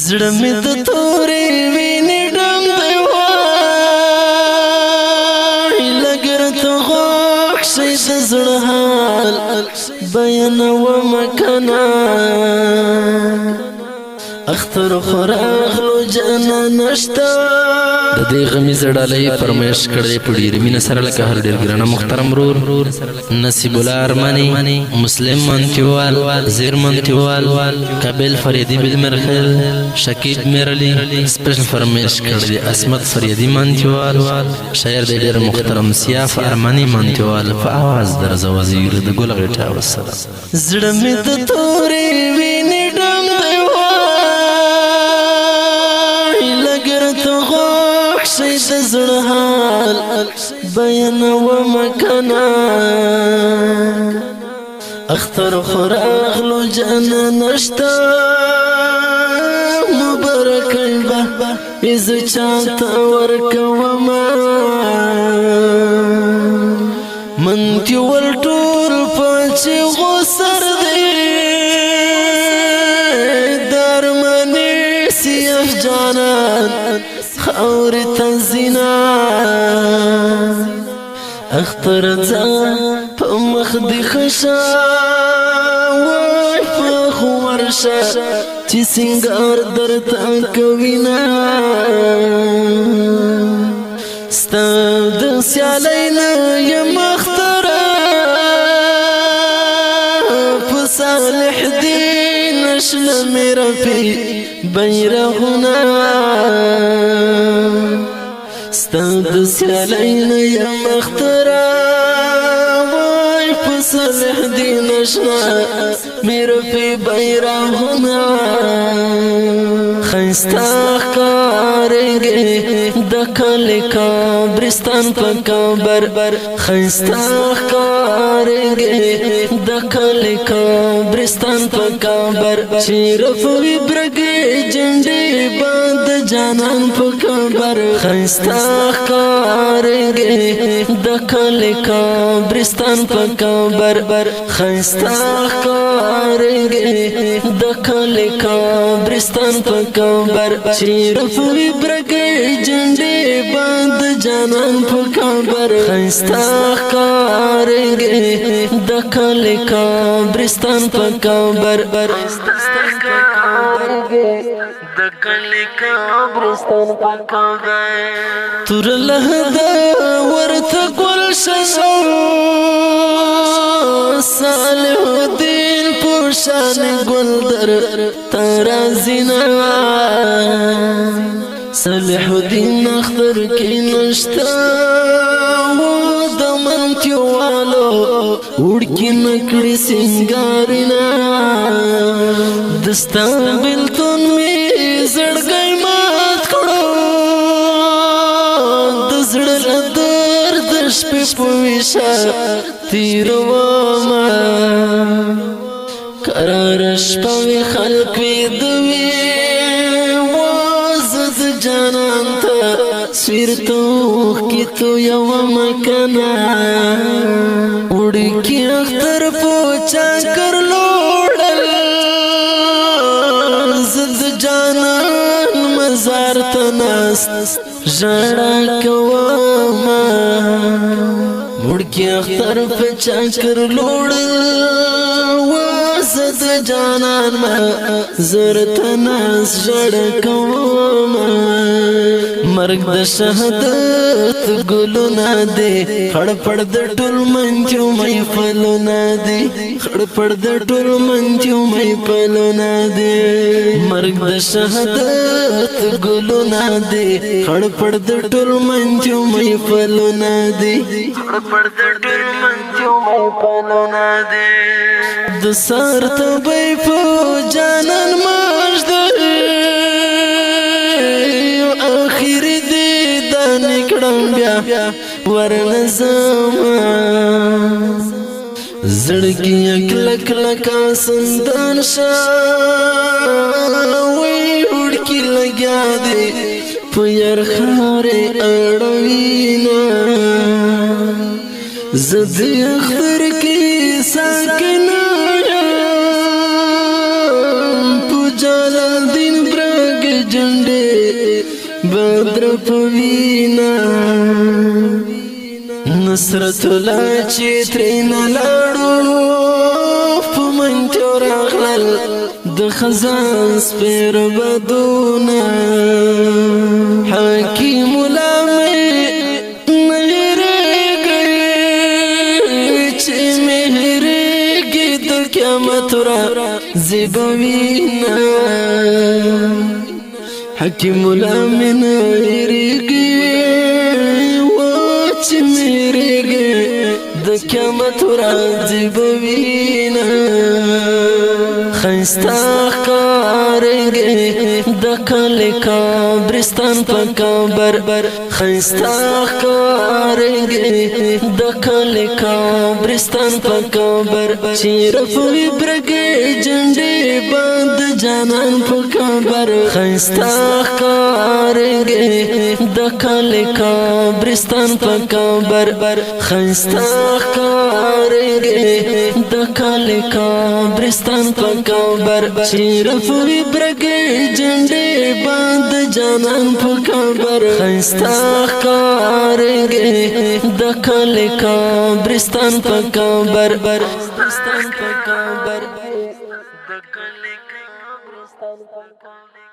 زړه مې د تورې وینې ډم دی وای لګر ته غوږ شي د زړه حال بیانومه کنه اختر خو راغلو جانان نشته د دې غمیزه ډالۍ فرمایش کړی په ډېرې مینه سره لکه هر ډېر ګرانه محترم ورور نصیب الله ارماني مسلم منتیوال زیر منتیوال قابل فریدی بالمرخل شکیب میرلی سپیشل فرمایش کړی اسمت فریدی منتیوال شاعر د ډېر محترم سیاف ارماني منتیوال په आवाज درز وزیر د ګل غټه وسره زړه مې د تورې وینې ډم دی شي د زړه حال بیانومه کنه اختر خو راغلو جانان نشته مبارکۍ به زه چاته ورکومه منتیول ټول په چیغو سر دی درمنې سیف جانان خاورې تنزینا اختر ځه په مخ دې خشه وای پخ ورشه چې سینګار درته کوینه ستا د سیالۍ نه یم اختره په صالح دین شنه مې رفي بیرغونه ستا د سیالۍ نه یم اختره وای په صالح دین شنه مې رفي بیرغونه ښایسته ښکارېږې د کلي قبرستان په کابر ښایسته ښکارېږې د کلي قبرستان په کابر چې رفوي برګې جنډې باد جانان په کابر ښایسته ښکارېږې د کلي قبرستان په کابر ښایسته ښکارېږې د کلي قبرستان په کابر چې رفوي برګې جنډې باد جانان په کابر ښایسته ښکارېږې د کلي قبرستان په کابر د کلي قبرستان په کابر تور لهده ورته ګلشن صالح الدین پوشان ګل در ترازینا صالح الدین اختر کې نشته د منتیوالو وړکي نکړي سنگارینا دستا بلتون می زړګی مات کړو د زړه درد شپې په ویشه تیرومه قرار شپه وي خلق ویدوي وزد جانان ته سویرتوخ کی تو یومه کنه وړکي اختر پوچا کر لوړل زد جانان مزار ته ناست ژړا کومه وړکي اختر پوچا کر لوړل زد جانان ما زرته ناست ژړا کومه مرګ د شهادت ګلونه دي خړ پړ د ټول منجو مې پلونه دي خړ پړ د ټول منجو مې پلونه دي مرګ د شهادت ګلونه دي خړ پړ د ټول منجو مې پلونه دي خړ پړ د ټول منجو مې پلونه دي د سر ته به په جانان ماجد اخر دې د نکړم بیا ورنظم زړګي کلک لکا سندان شاوي وړکي لګیا دې په ير خارې اړوینا زد اختر کې ساکن پوجا دین برا پوینا نصرت الله چې ترېنه لاړو په منتو راغلل د خزان سپېر بدونه حکیم الله مې مهرېږي چې مهرېږي د قیامت راځي به وینا حکیم الله مې مهرېږي چې مهرېږي د قیامت راځي به وینا خستا ښکارېږي د کلي قبرستان په قبر خستا ښکارېږي د کلي قبرستان په قبر چې رپوي برګې جنډې بند جانان په قبر خستا ښکارېږي د کلي قبرستان په قبر خستا ښکارېږي د کلي قبرستان په قبر چې رپوي برګې جنډې بند جانان په قبر خستا ښکارېږي د کلي قبرستان په قبر د کلي قبرستان په قبر